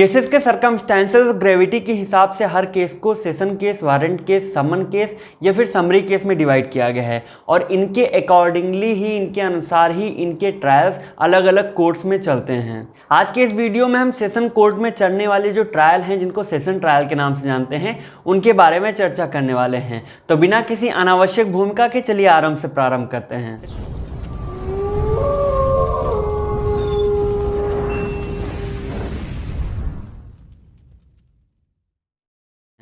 Cases के circumstances और gravity के हिसाब से हर केस को session case, warrant case, summons case या फिर समरी केस में डिवाइड किया गया है और इनके अकॉर्डिंगली ही, इनके अनुसार ही इनके ट्रायल्स अलग अलग कोर्ट्स में चलते हैं। आज के इस वीडियो में हम सेशन कोर्ट में चलने वाले जो ट्रायल हैं, जिनको सेशन ट्रायल के नाम से जानते हैं, उनके बारे में चर्चा करने वाले हैं। तो बिना किसी अनावश्यक भूमिका के चलिए आराम से प्रारंभ करते हैं।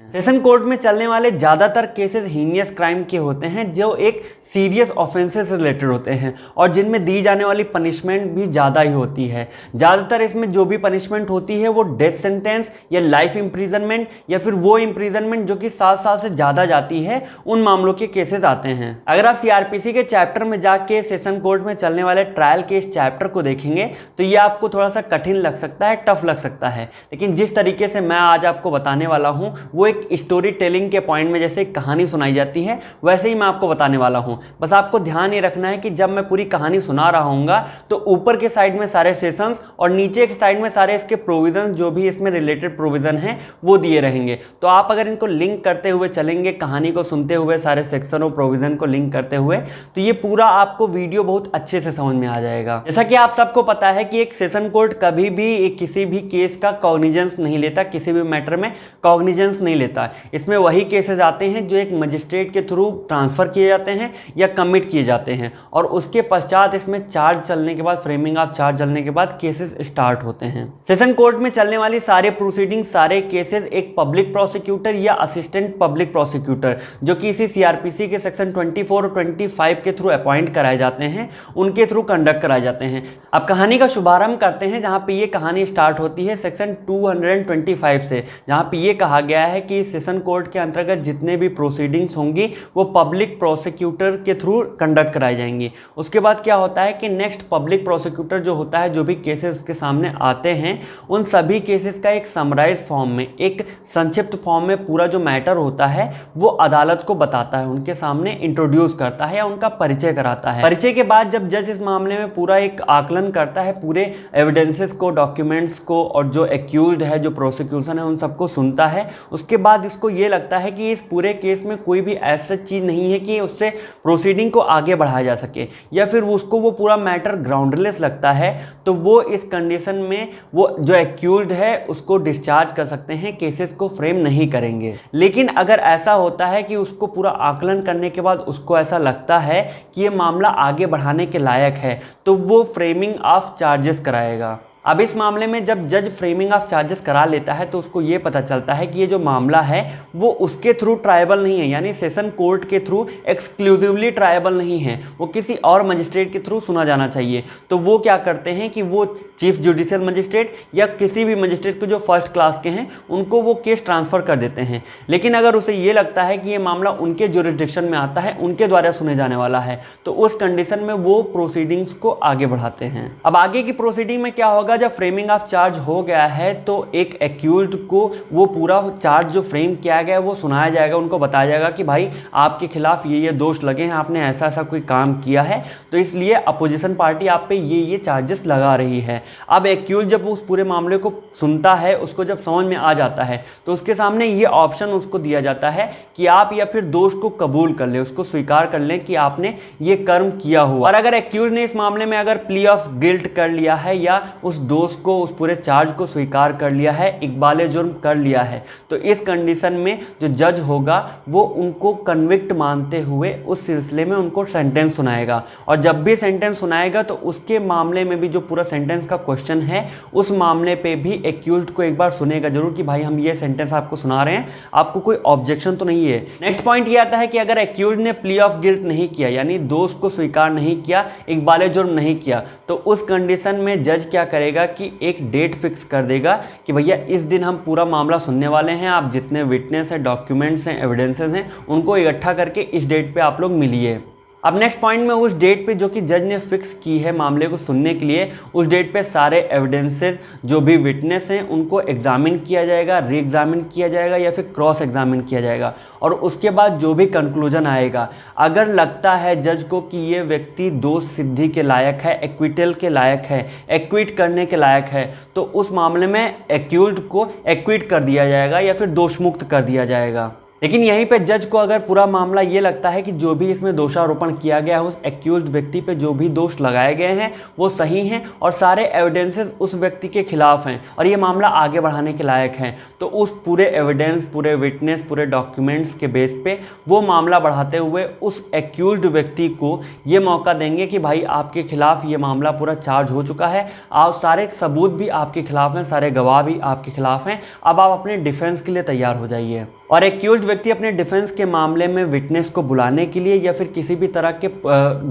सेशन कोर्ट में चलने वाले ज़्यादातर केसेस हीनियस क्राइम के होते हैं, जो एक सीरियस ऑफेंसेस से रिलेटेड होते हैं और जिनमें दी जाने वाली पनिशमेंट भी ज़्यादा ही होती है। ज़्यादातर इसमें जो भी पनिशमेंट होती है वो डेथ सेंटेंस या लाइफ इम्प्रिजनमेंट या फिर वो इम्प्रिजनमेंट जो कि 7 साल से ज़्यादा जाती है, उन मामलों के केसेस आते हैं। अगर आप CRPC के चैप्टर में जाके सेशन कोर्ट में चलने वाले ट्रायल के इस चैप्टर को देखेंगे तो ये आपको थोड़ा सा कठिन लग सकता है, टफ लग सकता है, लेकिन जिस तरीके से मैं आज आपको बताने वाला हूँ वो एक स्टोरी टेलिंग के पॉइंट में जैसे कहानी सुनाई जाती है वैसे ही मैं आपको बताने वाला हूं। बस आपको ध्यान ये रखना है कि जब मैं पूरी कहानी सुना रहा हूँगा तो ऊपर के साइड में सारे सेशंस और नीचे के साइड में सारे इसके प्रोविजन, जो भी इसमें रिलेटेड प्रोविजन हैं, वो दिए रहेंगे। तो आप अगर इनको लिंक करते हुए चलेंगे, कहानी को सुनते हुए, सारे सेक्शन और प्रोविजन को लिंक करते हुए, तो ये पूरा आपको वीडियो बहुत अच्छे से समझ में आ जाएगा। जैसा कि आप सबको पता है कि एक सेशन कोर्ट कभी भी किसी भी केस का कॉग्निजेंस नहीं लेता, किसी भी मैटर में कॉग्निजेंस नहीं लेता। इसमें वही केसेस आते हैं जो एक मजिस्ट्रेट के थ्रू ट्रांसफर किए जाते हैं या कमिट किए जाते हैं और उसके पश्चात इसमें चार्ज चलने के बाद, फ्रेमिंग ऑफ चार्ज चलने के बाद केसेस स्टार्ट होते हैं। सेशन कोर्ट में चलने वाली सारे प्रोसीडिंग, सारे केसेस एक पब्लिक प्रोसिक्यूटर या असिस्टेंट पब्लिक प्रोसिक्यूटर, जो कि इसी CRPC के सेक्शन 24 और 25 के थ्रू अपॉइंट कराए जाते हैं, उनके थ्रू कंडक्ट कराए जाते हैं। अब कहानी का शुभारंभ करते हैं, जहां पे ये कहानी स्टार्ट होती है सेक्शन 225 से, जहां पे ये कहा गया है कि सेशन कोर्ट के अंतर्गत जितने भी प्रोसीडिंग्स होंगी वो पब्लिक प्रोसिक्यूटर के थ्रू कंडक्ट कराई जाएंगी। उसके बाद क्या होता है कि नेक्स्ट पब्लिक प्रोसिक्यूटर जो होता है, जो भी केसेस के सामने आते हैं, उन सभी केसेस का एक समराइज फॉर्म में, एक संक्षिप्त फॉर्म में पूरा जो मैटर होता है वो अदालत को बताता है, उनके सामने इंट्रोड्यूस करता है या उनका परिचय कराता है। परिचय के बाद जब जज इस मामले में पूरा एक आकलन करता है, पूरे एविडेंसेस को, डॉक्यूमेंट्स को और जो एक्यूज्ड है, जो प्रोसिक्यूशन है, उन सबको सुनता है, उसके बाद इसको ये लगता है कि इस पूरे केस में कोई भी ऐसा चीज़ नहीं है कि उससे प्रोसीडिंग को आगे बढ़ाया जा सके, या फिर उसको वो पूरा मैटर ग्राउंडलेस लगता है, तो वो इस कंडीशन में वो जो एक्यूज्ड है उसको डिस्चार्ज कर सकते हैं, केसेस को फ्रेम नहीं करेंगे। लेकिन अगर ऐसा होता है कि उसको पूरा आकलन करने के बाद उसको ऐसा लगता है कि ये मामला आगे बढ़ाने के लायक है, तो वो फ्रेमिंग ऑफ चार्जेस कराएगा। अब इस मामले में जब जज फ्रेमिंग ऑफ चार्जेस करा लेता है तो उसको ये पता चलता है कि ये जो मामला है वो उसके थ्रू ट्रायबल नहीं है, यानी सेशन कोर्ट के थ्रू एक्सक्लूसिवली ट्रायबल नहीं है, वो किसी और मजिस्ट्रेट के थ्रू सुना जाना चाहिए। तो वो क्या करते हैं कि वो चीफ जुडिशियल मजिस्ट्रेट या किसी भी मजिस्ट्रेट को जो फर्स्ट क्लास के हैं उनको वो केस ट्रांसफ़र कर देते हैं। लेकिन अगर उसे ये लगता है कि ये मामला उनके जुरिस्डिक्शन में आता है, उनके द्वारा सुने जाने वाला है, तो उस कंडीशन में वो प्रोसीडिंग्स को आगे बढ़ाते हैं। अब आगे की प्रोसीडिंग में क्या होगा, जब फ्रेमिंग ऑफ चार्ज हो गया है तो एक एक्यूज्ड को वो पूरा चार्ज जो फ्रेम किया गया है वो सुनाया जाएगा, उनको बताया जाएगा कि भाई आपके खिलाफ ये दोष लगे हैं, आपने ऐसा ऐसा कोई काम किया है, तो इसलिए अपोजिशन पार्टी आप पे ये चार्जेस लगा रही है। अब एक्यूज जब उस पूरे मामले को सुनता है, उसको जब समझ में आ जाता है, तो उसके सामने ये ऑप्शन उसको दिया जाता है कि आप या फिर दोष को कबूल कर लें, उसको स्वीकार कर लें कि आपने ये कर्म किया हुआ। और अगर एक्यूज ने इस मामले में अगर प्ली ऑफ गिल्ट कर लिया है या उस दोष को, उस पूरे चार्ज को स्वीकार कर लिया है, इकबाल जुर्म कर लिया है, तो इस कंडीशन में जो जज होगा वो उनको कन्विक्ट मानते हुए उस सिलसिले में उनको सेंटेंस सुनाएगा। और जब भी सेंटेंस सुनाएगा तो उसके मामले में भी जो पूरा सेंटेंस का क्वेश्चन है, उस मामले पे भी एक्यूज्ड को एक बार सुनेगा जरूर कि भाई हम ये सेंटेंस आपको सुना रहे हैं, आपको कोई ऑब्जेक्शन तो नहीं है। नेक्स्ट पॉइंट ये आता है कि अगर एक्यूज्ड ने प्ली ऑफ गिल्ट नहीं किया, यानी दोष को स्वीकार नहीं किया, इकबाल जुर्म नहीं किया, तो उस कंडीशन में जज क्या करेगा कि एक डेट फिक्स कर देगा कि भैया इस दिन हम पूरा मामला सुनने वाले हैं, आप जितने विटनेस हैं, डॉक्यूमेंट्स हैं, एविडेंसेस हैं, उनको इकट्ठा करके इस डेट पे आप लोग मिलिए। अब नेक्स्ट पॉइंट में उस डेट पे जो कि जज ने फिक्स की है मामले को सुनने के लिए, उस डेट पे सारे एविडेंसेस जो भी विटनेस हैं उनको एग्जामिन किया जाएगा, री एग्जामिन किया जाएगा या फिर क्रॉस एग्जामिन किया जाएगा। और उसके बाद जो भी कंक्लूजन आएगा, अगर लगता है जज को कि ये व्यक्ति दोष सिद्धि के लायक है, एक्विटल के लायक है, एक्विट करने के लायक है, तो उस मामले में एक्यूज्ड को एक्विट कर दिया जाएगा या फिर दोषमुक्त कर दिया जाएगा। लेकिन यहीं पे जज को अगर पूरा मामला ये लगता है कि जो भी इसमें दोषारोपण किया गया है, उस एक्यूज्ड व्यक्ति पे जो भी दोष लगाए गए हैं वो सही हैं और सारे एविडेंसेस उस व्यक्ति के खिलाफ हैं और ये मामला आगे बढ़ाने के लायक है, तो उस पूरे एविडेंस, पूरे विटनेस, पूरे डॉक्यूमेंट्स के बेस पे वो मामला बढ़ाते हुए उस एक्यूज्ड व्यक्ति को ये मौका देंगे कि भाई आपके खिलाफ ये मामला पूरा चार्ज हो चुका है, आप सारे सबूत भी आपके खिलाफ हैं, सारे गवाह भी आपके खिलाफ हैं, अब आप अपने डिफेंस के लिए तैयार हो जाइए। और एक्यूज्ड व्यक्ति अपने डिफेंस के मामले में विटनेस को बुलाने के लिए या फिर किसी भी तरह के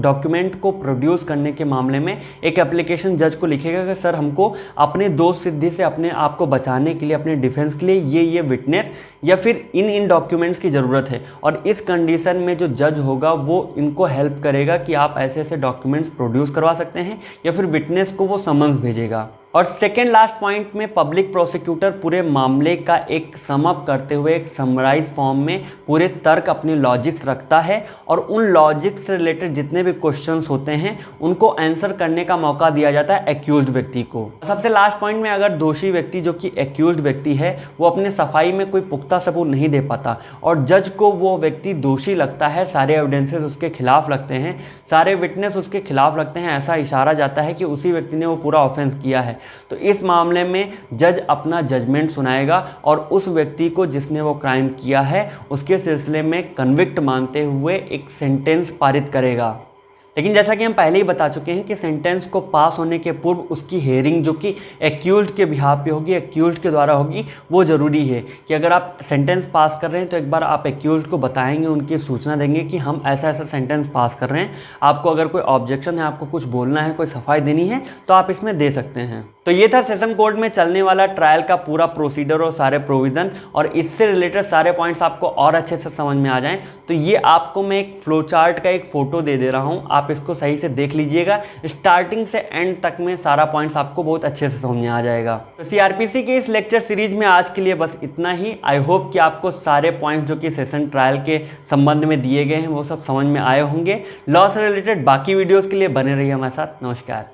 डॉक्यूमेंट को प्रोड्यूस करने के मामले में एक एप्लीकेशन जज को लिखेगा कि सर हमको अपने दोष सिद्धि से अपने आप को बचाने के लिए, अपने डिफेंस के लिए ये विटनेस या फिर इन डॉक्यूमेंट्स की ज़रूरत है। और इस कंडीशन में जो जज होगा वो इनको हेल्प करेगा कि आप ऐसे ऐसे डॉक्यूमेंट्स प्रोड्यूस करवा सकते हैं या फिर विटनेस को वो समन्स भेजेगा। और सेकेंड लास्ट पॉइंट में पब्लिक प्रोसिक्यूटर पूरे मामले का एक समअप करते हुए एक समराइज फॉर्म में पूरे तर्क, अपने लॉजिक्स रखता है और उन लॉजिक्स से रिलेटेड जितने भी क्वेश्चंस होते हैं उनको आंसर करने का मौका दिया जाता है एक्यूज्ड व्यक्ति को। सबसे लास्ट पॉइंट में अगर दोषी व्यक्ति जो कि एक्यूज्ड व्यक्ति है वो अपने सफाई में कोई पुख्ता सबूत नहीं दे पाता और जज को वो व्यक्ति दोषी लगता है, सारे एविडेंसेस उसके खिलाफ लगते हैं, सारे विटनेस उसके खिलाफ लगते हैं, ऐसा इशारा जाता है कि उसी व्यक्ति ने वो पूरा ऑफेंस किया है, तो इस मामले में जज अपना जजमेंट सुनाएगा और उस व्यक्ति को जिसने वो क्राइम किया है उसके सिलसिले में कन्विक्ट मानते हुए एक सेंटेंस पारित करेगा। लेकिन जैसा कि हम पहले ही बता चुके हैं कि सेंटेंस को पास होने के पूर्व उसकी हेयरिंग जो कि एक्यूज्ड के बिहाफ पे होगी, एक्यूज्ड के द्वारा होगी, वो ज़रूरी है कि अगर आप सेंटेंस पास कर रहे हैं तो एक बार आप एक्यूज्ड को बताएंगे, उनकी सूचना देंगे कि हम ऐसा ऐसा सेंटेंस पास कर रहे हैं, आपको अगर कोई ऑब्जेक्शन है, आपको कुछ बोलना है, कोई सफाई देनी है तो आप इसमें दे सकते हैं। तो ये था सेशन कोर्ट में चलने वाला ट्रायल का पूरा प्रोसीजर और सारे प्रोविज़न, और इससे रिलेटेड सारे पॉइंट्स आपको और अच्छे से समझ में आ जाएं तो ये आपको मैं एक फ्लो चार्ट का एक फ़ोटो दे रहा हूँ, आप इसको सही से देख लीजिएगा। स्टार्टिंग से एंड तक में सारा पॉइंट्स आपको बहुत अच्छे से समझ में आ जाएगा। तो सीआरपीसी के इस लेक्चर सीरीज में आज के लिए बस इतना ही। आई होप कि आपको सारे पॉइंट्स जो कि सेशन ट्रायल के संबंध में दिए गए हैं वो सब समझ में आए होंगे। लॉ से रिलेटेड बाकी वीडियोज़ के लिए बने रहिए हमारे साथ। नमस्कार।